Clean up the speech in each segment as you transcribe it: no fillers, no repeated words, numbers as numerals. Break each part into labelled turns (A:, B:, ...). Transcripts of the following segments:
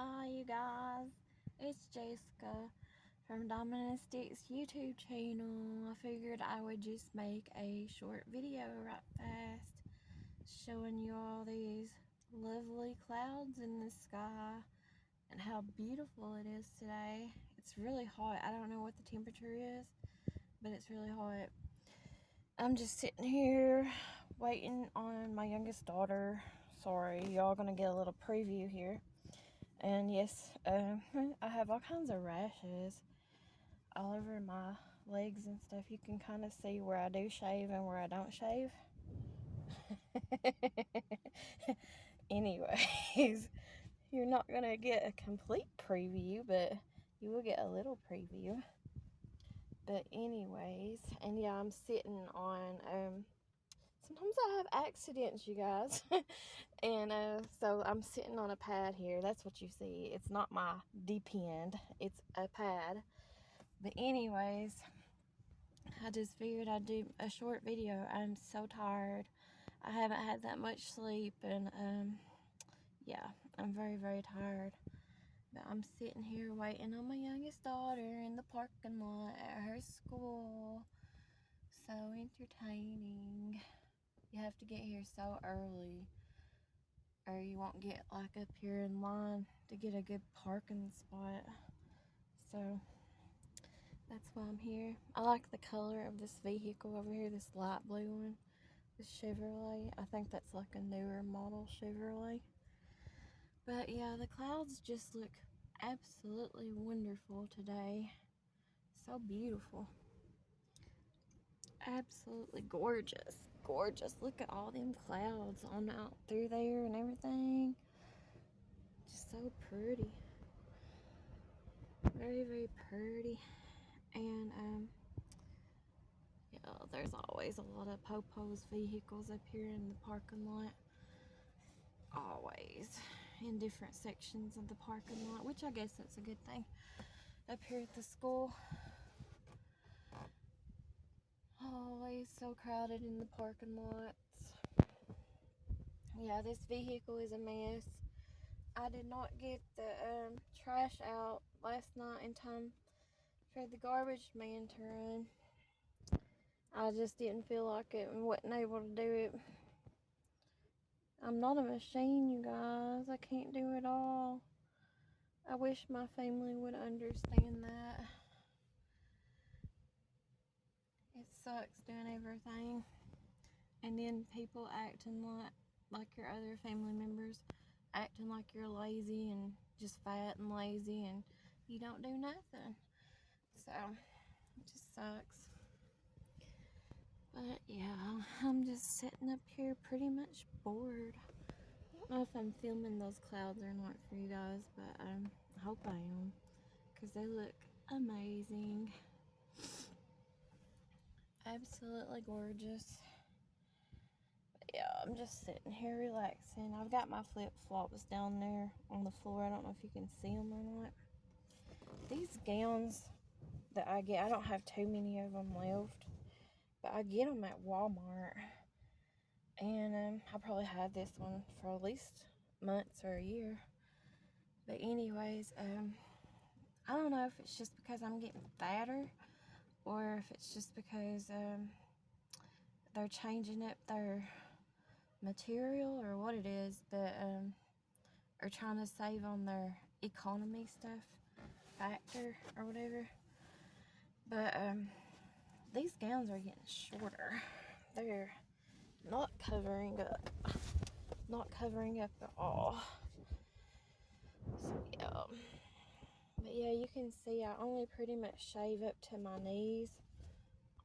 A: Hi you guys, it's Jessica from Doministics YouTube channel. I figured I would just make a short video right fast showing you all these lovely clouds in the sky and how beautiful it is today. It's really hot. I don't know what the temperature is, but it's really hot. I'm just sitting here waiting on my youngest daughter. Sorry, y'all gonna get a little preview here. And yes, I have all kinds of rashes all over my legs and stuff. You can kind of see where I do shave and where I don't shave. Anyways, you're not going to get a complete preview, but you will get a little preview. But anyways, and yeah, I'm sitting on, sometimes I have accidents, you guys. And so I'm sitting on a pad here. That's what you see. It's not my deep end. It's a pad. But anyways, I just figured I'd do a short video. I'm so tired. I haven't had that much sleep. And yeah, I'm very, very tired. But I'm sitting here waiting on my youngest daughter in the parking lot at her school. So entertaining. You have to get here so early, or you won't get like up here in line to get a good parking spot. So that's why I'm here. I like the color of this vehicle over here, this light blue one, this Chevrolet. I think that's like a newer model Chevrolet. But yeah, the clouds just look absolutely wonderful today. So beautiful. Absolutely gorgeous. Gorgeous. Look at all them clouds on out through there and everything. Just so pretty. Very, very pretty. And yeah, there's always a lot of Popo's vehicles up here in the parking lot. Always. In different sections of the parking lot, which I guess that's a good thing. Up here at the school. Always so crowded in the parking lots. Yeah, this vehicle is a mess. I did not get the trash out last night in time for the garbage man to run. I just didn't feel like it and wasn't able to do it. I'm not a machine, you guys. I can't do it all. I wish my family would understand that. It sucks doing everything. And then people acting like your other family members, acting like you're lazy and just fat and lazy and you don't do nothing. So, it just sucks. But yeah, I'm just sitting up here pretty much bored. I don't know if I'm filming those clouds or not for you guys, but I hope I am, because they look amazing. Absolutely gorgeous. But yeah, I'm just sitting here relaxing. I've got my flip-flops down there on the floor. I don't know if you can see them or not. These gowns that I get, I don't have too many of them left, but I get them at Walmart. And I probably had this one for at least months or a year. But anyways, I don't know if it's just because I'm getting fatter or if it's just because they're changing up their material or what it is, but are trying to save on their economy stuff, factor or whatever. But these gowns are getting shorter. They're not covering up at all. So yeah. But yeah, you can see I only pretty much shave up to my knees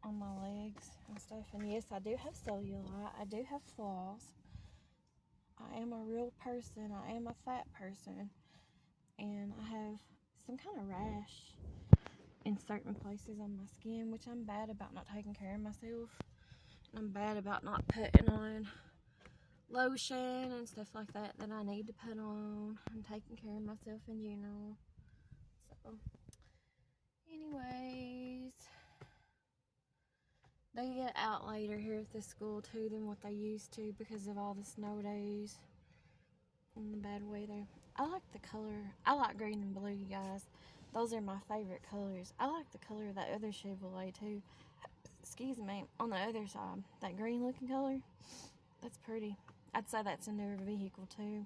A: on my legs and stuff. And yes, I do have cellulite. I do have flaws. I am a real person. I am a fat person. And I have some kind of rash in certain places on my skin, which I'm bad about not taking care of myself. And I'm bad about not putting on lotion and stuff like that I need to put on and taking care of myself in general. So anyways, they get out later here at the school too than what they used to because of all the snow days. in the bad weather. I like the color. I like green and blue, you guys. Those are my favorite colors. I like the color of that other Chevrolet too. Excuse me. On the other side, that green looking color, that's pretty. I'd say that's a newer vehicle too.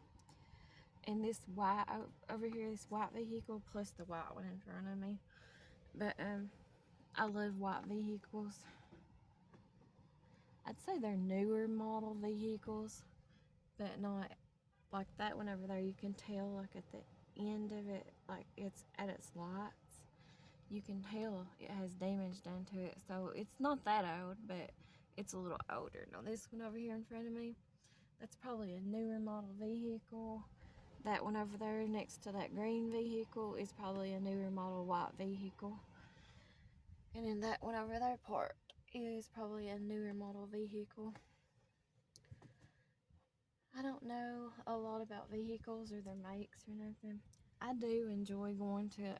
A: And this white over here, this white vehicle plus the white one in front of me. But I love white vehicles. I'd say they're newer model vehicles, but not like that one over there. You can tell like at the end of it, like it's at its lights, you can tell it has damage done to it. So it's not that old, but it's a little older. Now this one over here in front of me, that's probably a newer model vehicle. That one over there next to that green vehicle is probably a newer model white vehicle. And then that one over there part is probably a newer model vehicle. I don't know a lot about vehicles or their makes or nothing. I do enjoy going to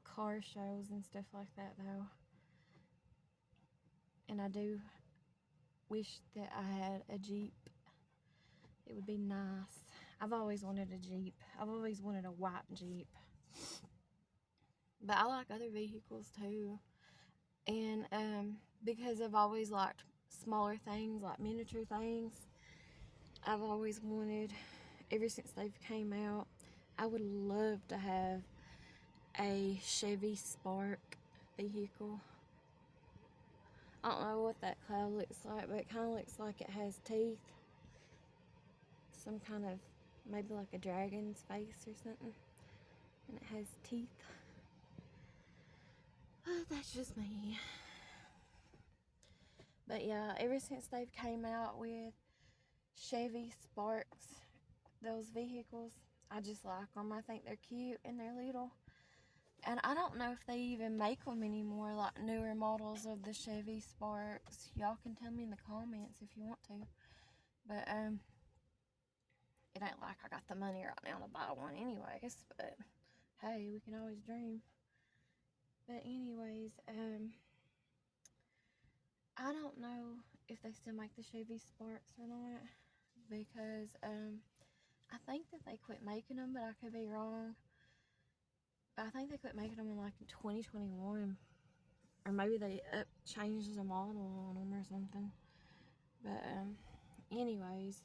A: car shows and stuff like that though. And I do wish that I had a Jeep. It would be nice. I've always wanted a Jeep. I've always wanted a white Jeep. But I like other vehicles too. And because I've always liked smaller things, like miniature things, I've always wanted, ever since they've came out, I would love to have a Chevy Spark vehicle. I don't know what that cloud looks like, but it kind of looks like it has teeth. Some kind of, maybe like a dragon's face or something. And it has teeth. But that's just me. But yeah, ever since they've came out with Chevy Sparks, those vehicles, I just like them. I think they're cute and they're little. And I don't know if they even make them anymore, like newer models of the Chevy Sparks. Y'all can tell me in the comments if you want to. But it ain't like I got the money right now to buy one anyways. But hey, we can always dream. But anyways, I don't know if they still make the Chevy Sparks or not, because I think that they quit making them, but I could be wrong. But I think they quit making them in like 2021, or maybe they changed the model on them or something. But anyways,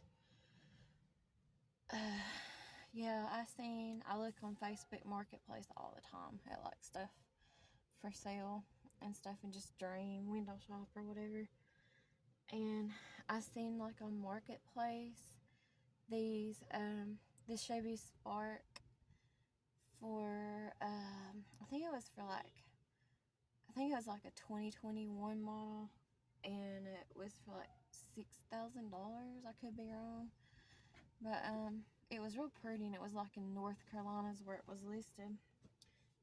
A: yeah, I look on Facebook Marketplace all the time at like stuff for sale and stuff, and just dream window shop or whatever. And I seen like on Marketplace these this Chevy Spark for I think it was like a 2021 model, and it was for like $6,000. I could be wrong, but it was real pretty, and it was like in North Carolina's where it was listed.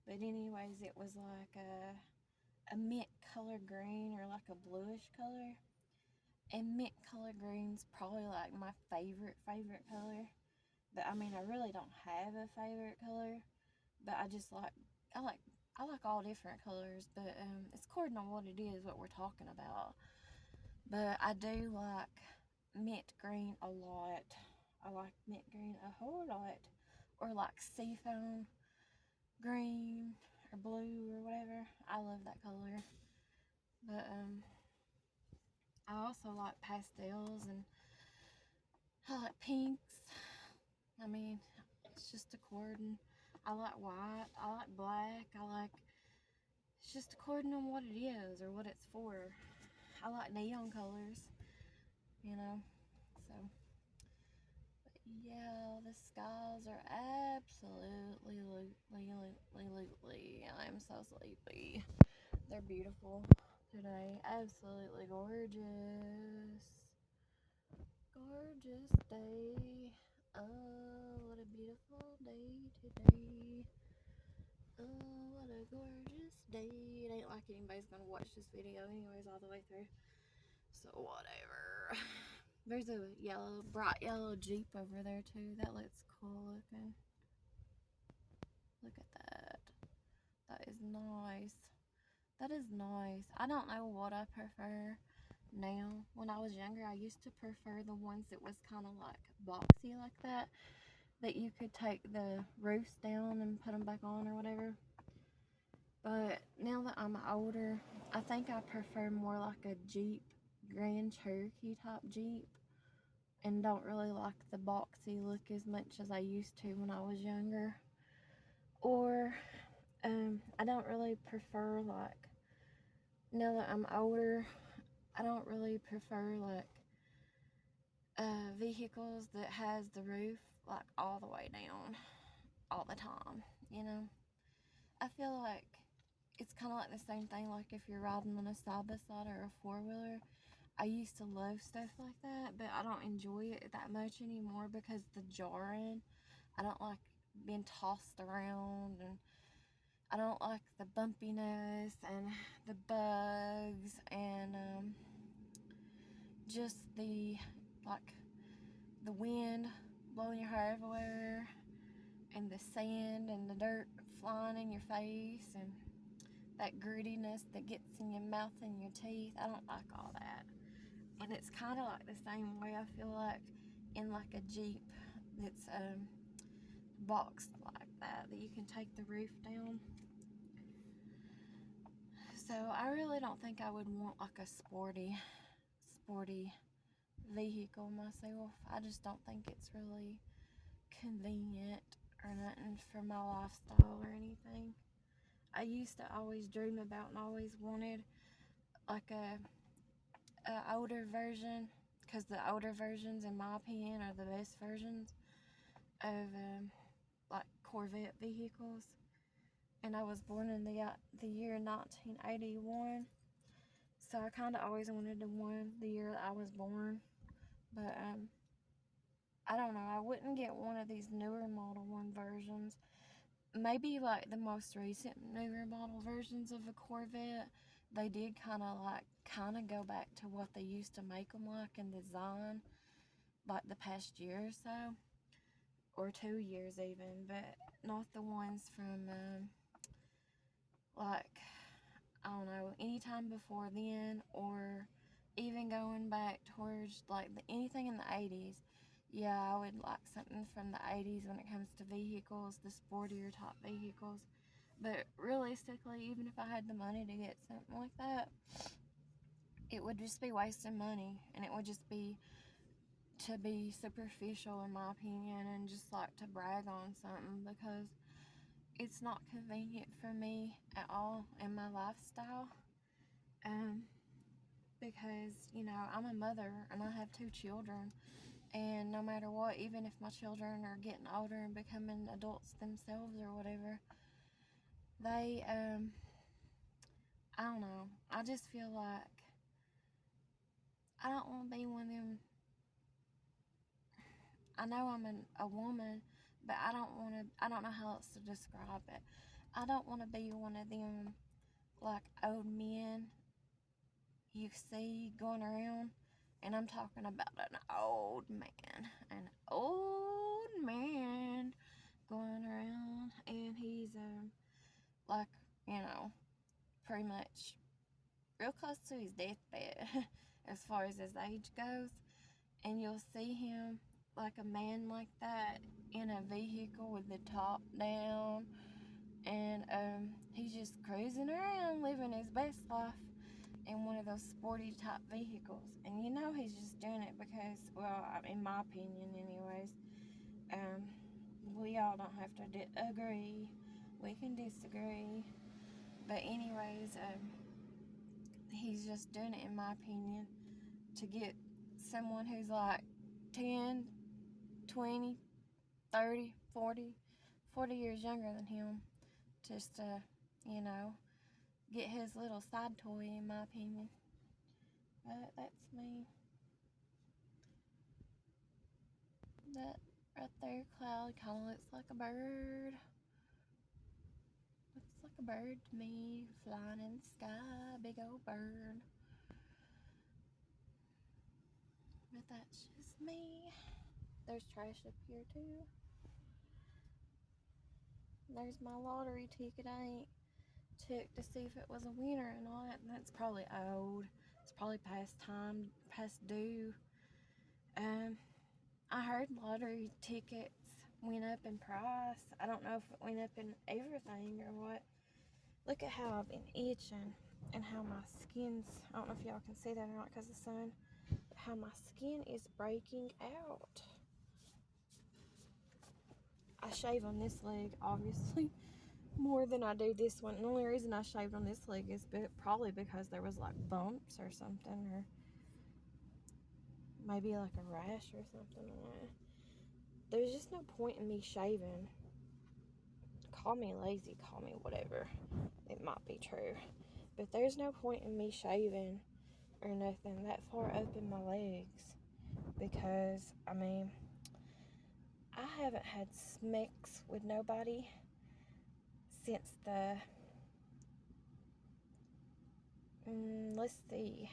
A: But anyways, it was like a mint color green, or like a bluish color. And mint color green's probably like my favorite color. But I mean, I really don't have a favorite color. But I like all different colors. But it's according on what it is, what we're talking about. But I do like mint green a lot. I like mint green a whole lot. Or like seafoam green or blue or whatever. I love that color. But I also like pastels, and I like pinks. I mean, it's just according. I like white. I like black. It's just according on what it is or what it's for. I like neon colors, you know. So, but yeah, the skies are absolutely, I'm so sleepy. They're beautiful today. Absolutely gorgeous. Gorgeous day. Oh, what a beautiful day today. Oh, what a gorgeous day. It ain't like anybody's gonna watch this video anyways all the way through. So whatever. There's a bright yellow Jeep over there too. That looks cool looking. Look at that. That is nice. That is nice. I don't know what I prefer, now. When I was younger, I used to prefer the ones that was kind of like boxy like that you could take the roofs down and put them back on or whatever. But now that I'm older, I think I prefer more like a Jeep, Grand Cherokee type Jeep, and don't really like the boxy look as much as I used to when I was younger. Or I don't really prefer, like, now that I'm older, I don't really prefer like vehicles that has the roof like all the way down all the time, you know. I feel like it's kind of like the same thing, like if you're riding on a side-by-side or a four-wheeler. I used to love stuff like that, but I don't enjoy it that much anymore because the jarring. I don't like being tossed around, and I don't like the bumpiness and the bugs and just the, like, the wind blowing your hair everywhere and the sand and the dirt flying in your face and that grittiness that gets in your mouth and your teeth. I don't like all that. And it's kind of like the same way I feel like in like a Jeep that's boxed like that you can take the roof down. So I really don't think I would want like a sporty vehicle myself. I just don't think it's really convenient or nothing for my lifestyle or anything. I used to always dream about and always wanted like a older version, because the older versions, in my opinion, are the best versions of like Corvette vehicles. And I was born in the year 1981, so I kind of always wanted the one the year that I was born. But I don't know. I wouldn't get one of these newer Model 1 versions. Maybe like the most recent newer model versions of a Corvette, they did kind of go back to what they used to make them like in design, like the past year or so, or 2 years even, but not the ones from like, I don't know, anytime before then, or even going back towards like anything in the 80s. Yeah, I would like something from the 80s when it comes to vehicles, the sportier type vehicles. But realistically, even if I had the money to get something like that, it would just be wasting money, and it would just be to be superficial, in my opinion, and just like to brag on something, because it's not convenient for me at all in my lifestyle. Because, you know, I'm a mother and I have 2 children, and no matter what, even if my children are getting older and becoming adults themselves or whatever, they I don't know, I just feel like I don't want to be one of them. I know I'm a woman, but I don't know how else to describe it. I don't want to be one of them, like, old men you see going around, and I'm talking about an old man going around, and he's like, you know, pretty much real close to his deathbed as far as his age goes, and you'll see him like a man like that in a vehicle with the top down, and he's just cruising around living his best life in one of those sporty type vehicles. And you know he's just doing it because, well, in my opinion anyways, we all don't have to agree, we can disagree, but anyways, he's just doing it, in my opinion, to get someone who's like 10, 20, 30, 40 years younger than him, just to, you know, get his little side toy, in my opinion. But that's me. That right there cloud kind of looks like a bird. Looks like a bird to me, flying in the sky, big old bird. But that's just me. There's trash up here too. There's my lottery ticket I ain't took to see if it was a winner or not. That's probably old. It's probably past time, past due. I heard lottery tickets went up in price. I don't know if it went up in everything or what. Look at how I've been itching and how my skin's, I don't know if y'all can see that or not because of the sun, but how my skin is breaking out. I shave on this leg, obviously, more than I do this one. And the only reason I shaved on this leg is probably because there was like bumps or something, or maybe like a rash or something. There's just no point in me shaving. Call me lazy, call me whatever. It might be true. But there's no point in me shaving or nothing that far up in my legs. Because, I mean, I haven't had smecks with nobody since let's see.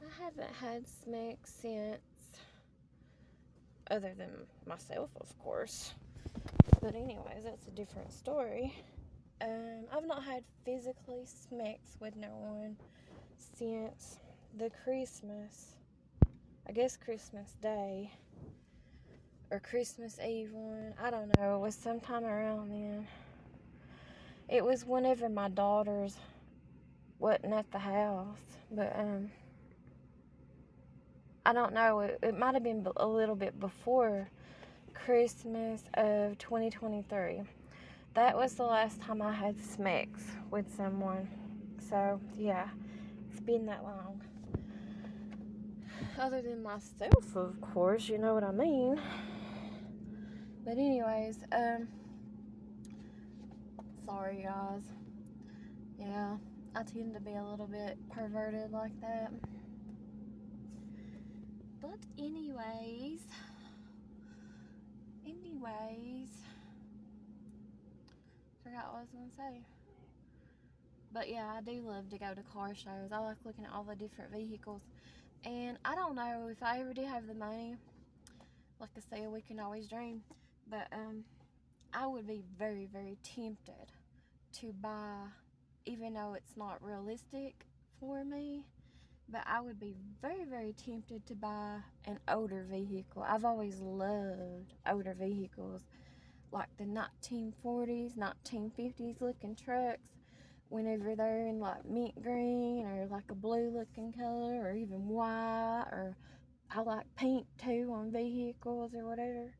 A: I haven't had smecks since, other than myself, of course. But anyways, that's a different story. I've not had physically smecks with no one since the Christmas Day or Christmas Eve one. I don't know. It was sometime around then. It was whenever my daughters wasn't at the house, but I don't know. It might have been a little bit before Christmas of 2023. That was the last time I had smecks with someone. So, yeah, it's been that long. Other than myself, of course, you know what I mean. But anyways, sorry guys. Yeah, I tend to be a little bit perverted like that. But anyways, forgot what I was gonna say. But yeah, I do love to go to car shows. I like looking at all the different vehicles. And I don't know if I ever do have the money. Like I say, we can always dream. But I would be very, very tempted to buy, even though it's not realistic for me, but I would be very, very tempted to buy an older vehicle. I've always loved older vehicles, like the 1940s, 1950s looking trucks, whenever they're in like mint green or like a blue looking color or even white, or I like pink too on vehicles or whatever.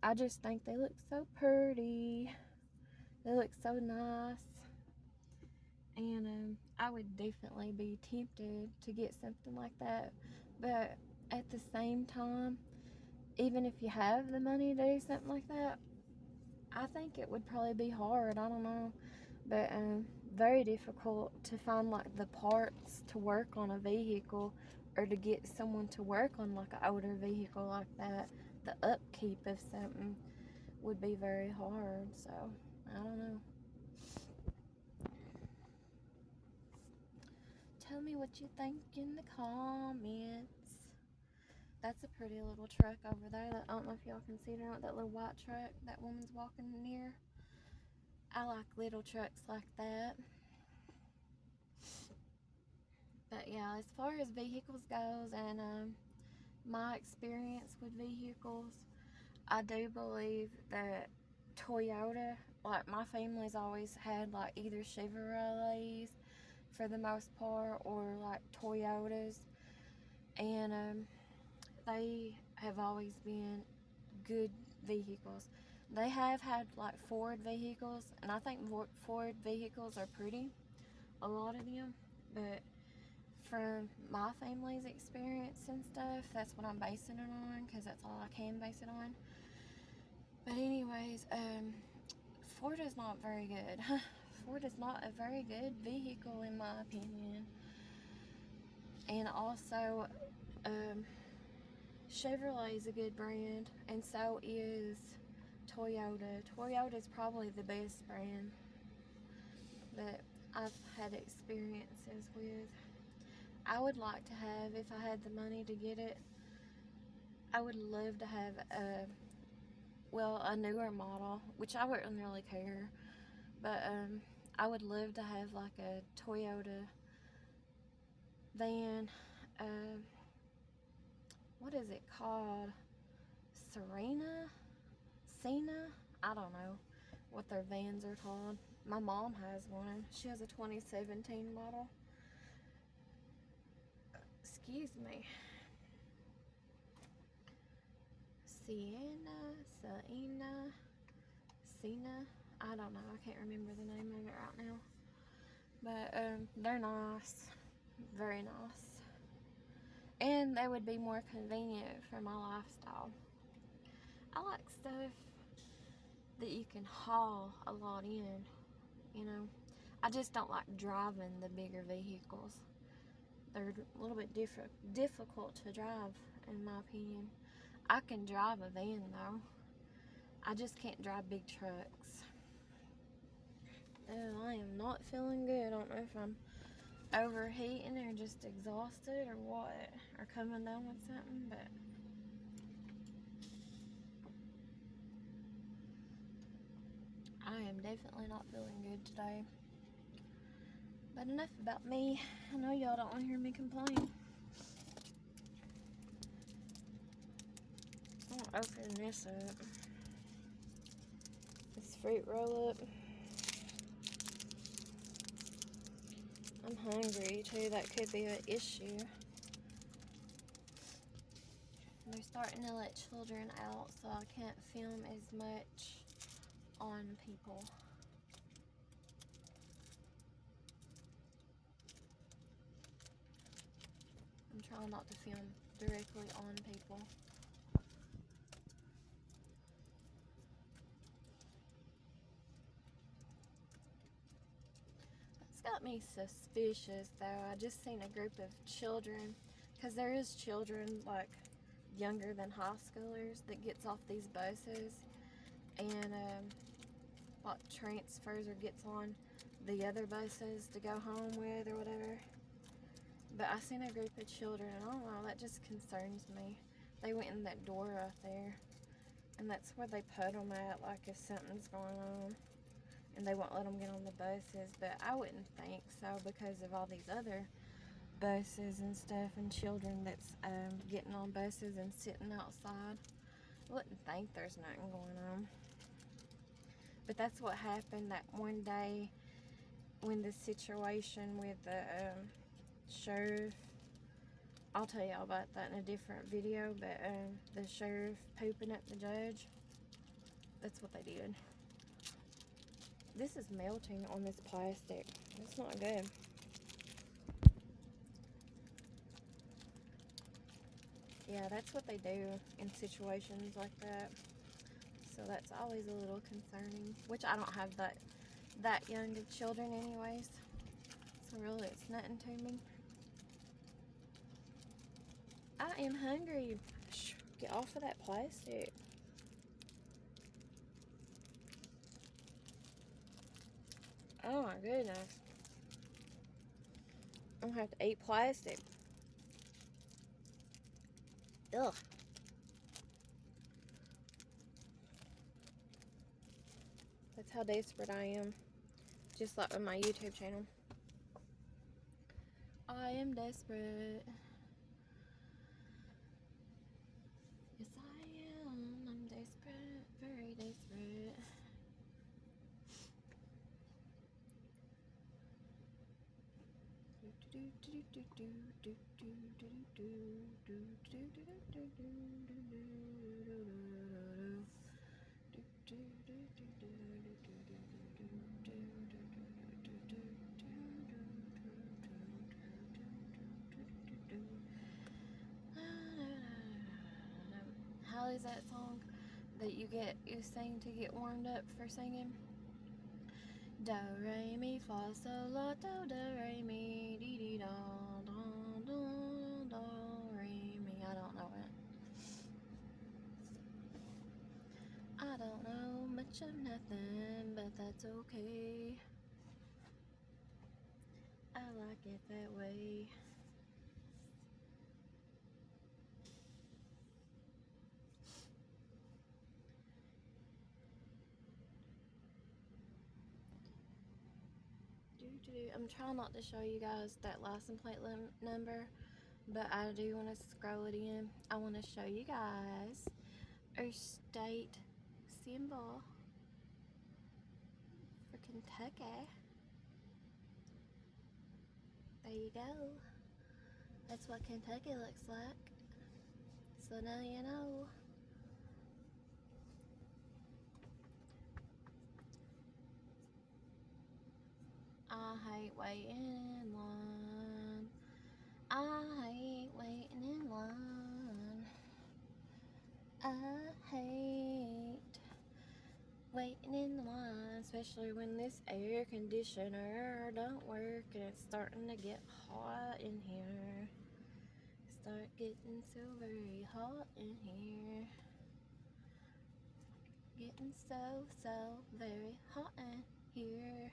A: I just think they look so pretty. They look so nice. And I would definitely be tempted to get something like that. But at the same time, even if you have the money to do something like that, I think it would probably be hard. I don't know. But very difficult to find like the parts to work on a vehicle, or to get someone to work on like an older vehicle like that. The upkeep of something would be very hard. So I don't know. Tell me what you think in the comments. That's a pretty little truck over there. I don't know if y'all can see it or not. That little white truck that woman's walking near. I like little trucks like that. But yeah, as far as vehicles goes and my experience with vehicles, I do believe that Toyota, like my family's always had like either Chevrolets for the most part, or like Toyotas, and they have always been good vehicles. They have had like Ford vehicles, and I think Ford vehicles are pretty, a lot of them, but from my family's experience and stuff, that's what I'm basing it on, because that's all I can base it on. But anyways, Ford is not very good. Ford is not a very good vehicle in my opinion. And also, Chevrolet is a good brand, and so is Toyota. Toyota is probably the best brand that I've had experiences with. I would like to have, if I had the money to get it, I would love to have a newer model, which I wouldn't really care, but I would love to have like a Toyota van. What is it called? Cena? I don't know what their vans are called. My mom has one. She has a 2017 model. Excuse me. Cena. I don't know. I can't remember the name of it right now. But they're nice. Very nice. And they would be more convenient for my lifestyle. I like stuff that you can haul a lot in, you know. I just don't like driving the bigger vehicles. They're a little bit difficult to drive, in my opinion. I can drive a van though. I just can't drive big trucks. Oh, I am not feeling good. I don't know if I'm overheating or just exhausted or what, or coming down with something, but I am definitely not feeling good today. But enough about me. I know y'all don't want to hear me complain. I'm gonna open this up. This fruit roll up. I'm hungry too. That could be an issue. They're starting to let children out, so I can't film as much on people. I'm trying not to film directly on people. It's got me suspicious though. I just seen a group of children, because there is children like younger than high schoolers that gets off these buses and like transfers or gets on the other buses to go home with or whatever. But I seen a group of children, and I don't know, that just concerns me. They went in that door right there, and that's where they put them at, like if something's going on, and they won't let them get on the buses. But I wouldn't think so, because of all these other buses and stuff, and children that's getting on buses and sitting outside. I wouldn't think there's nothing going on. But that's what happened that one day when the situation with the sheriff, I'll tell y'all about that in a different video, but the sheriff pooping at the judge, that's what they did. This is melting on this plastic. It's not good. Yeah, that's what they do in situations like that. So that's always a little concerning, which I don't have that young of children anyways. So really it's nothing to me. I am hungry. Shh, get off of that plastic. Oh my goodness. I'm gonna have to eat plastic. Ugh. That's how desperate I am. Just like with my YouTube channel. I am desperate. Yes, I am. I'm desperate. Very desperate. How is that song that you sing to get warmed up for singing? Do, re, mi, fa, sol, la, do, re, mi, dee, dee, do, do, do, do, re, mi. I don't know it. I don't know much of nothing, but that's okay. I like it that way. I'm trying not to show you guys that license plate number, but I do want to scroll it in. I want to show you guys our state symbol for Kentucky. There you go. That's what Kentucky looks like. So now you know. I hate waiting in line. I hate waiting in line. I hate waiting in the line, especially when this air conditioner don't work and it's starting to get hot in here. Start getting so very hot in here. Getting so very hot in here.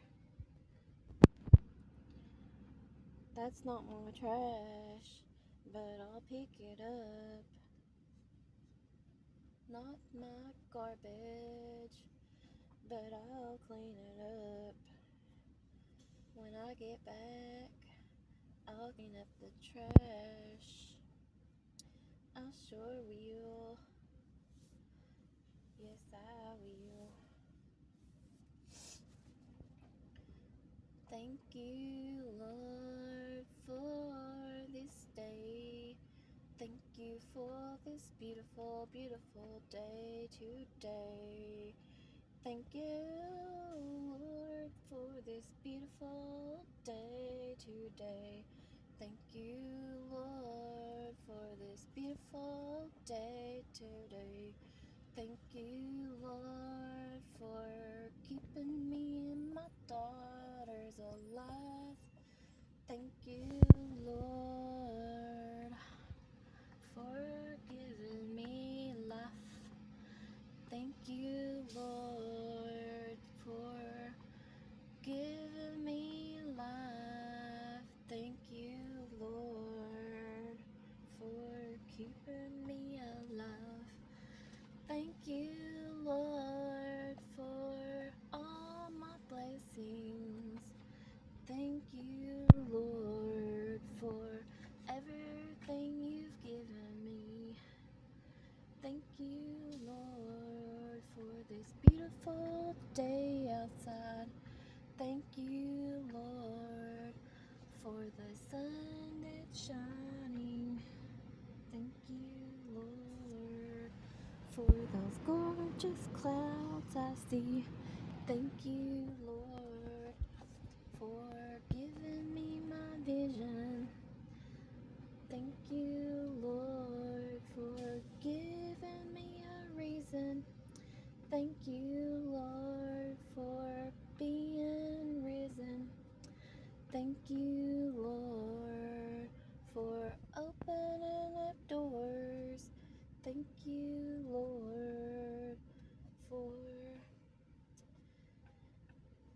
A: That's not my trash, but I'll pick it up. Not my garbage, but I'll clean it up. When I get back, I'll clean up the trash. I sure will. Yes, I will. Thank you, Lord, for this day. Thank you for this beautiful, beautiful day today. Thank you, Lord, for this beautiful day today. Thank you, Lord, for this beautiful day today. Thank you, Lord, for keeping me and my daughters alive. Thank you, Lord, for giving me life. Thank you, Lord, for giving me life. Thank you, Lord, for keeping me alive. Thank you, Lord, for all my blessings. Thank you, Lord, for everything you've given me. Thank you, Lord, for this beautiful day outside. Thank you, Lord, for the sun that's shining. Thank you, Lord, for those gorgeous clouds I see. Thank you, Lord, for giving me my vision. Thank you, Lord, for giving me a reason. Thank you, Lord, for being risen. Thank you, Lord, for opening up doors. Thank you, Lord, for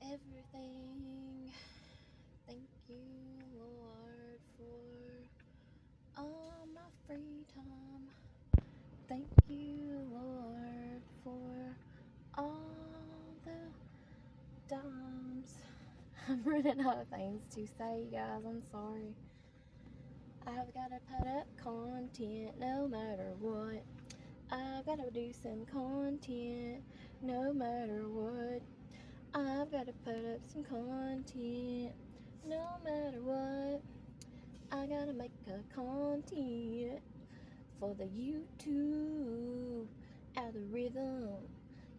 A: everything. Thank you, Lord, for all my free time. Thank you, Lord, for all the times. I'm running out of things to say, guys. I'm sorry. I've got to put up content no matter what. I've got to do some content no matter what. I've got to put up some content no matter what. I gotta make a content for the YouTube algorithm.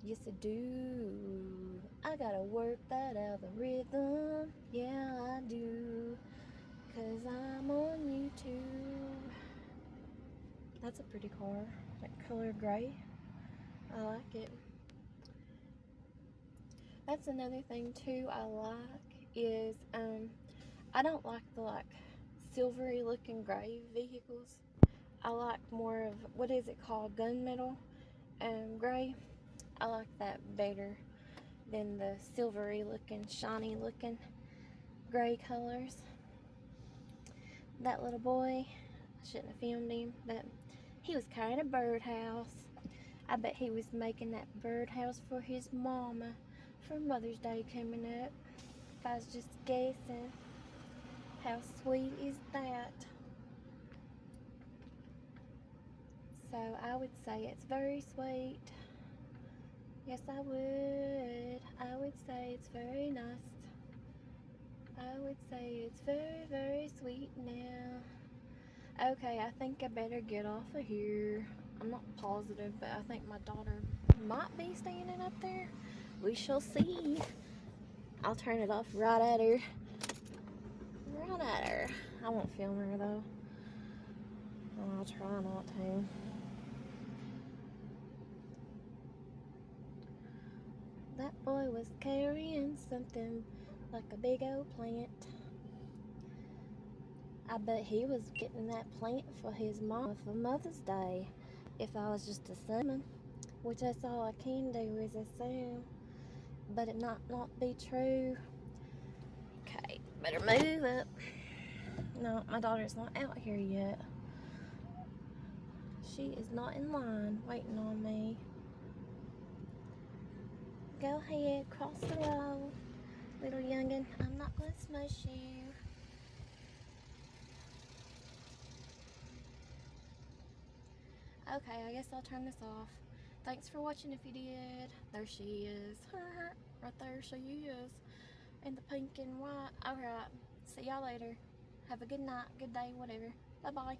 A: Yes, I do. I gotta work that algorithm. Yeah, I do. 'Cause I'm on YouTube. That's a pretty car. That color gray. I like it. That's another thing too I like is I don't like the silvery looking gray vehicles. I like more of what is it called, gunmetal gray. I like that better than the silvery looking, shiny looking gray colors. That little boy, I shouldn't have filmed him, but he was carrying a birdhouse. I bet he was making that birdhouse for his mama for Mother's Day coming up. If I was just guessing, how sweet is that? So I would say it's very sweet. Yes, I would. I would say it's very nice. I would say it's very, very sweet now. Okay, I think I better get off of here. I'm not positive, but I think my daughter might be standing up there. We shall see. I'll turn it off right at her. Right at her. I won't film her though. I'll try not to. That boy was carrying something like a big old plant. I bet he was getting that plant for his mom for Mother's Day. If I was just assuming, which that's all I can do is assume, but it might not be true. Okay, better move up. No, my daughter's not out here yet. She is not in line waiting on me. Go ahead, cross the road, little youngin'. I'm not gonna smush you. Okay, I guess I'll turn this off. Thanks for watching if you did. There she is. Right there she is. In the pink and white. Alright, see y'all later. Have a good night, good day, whatever. Bye-bye.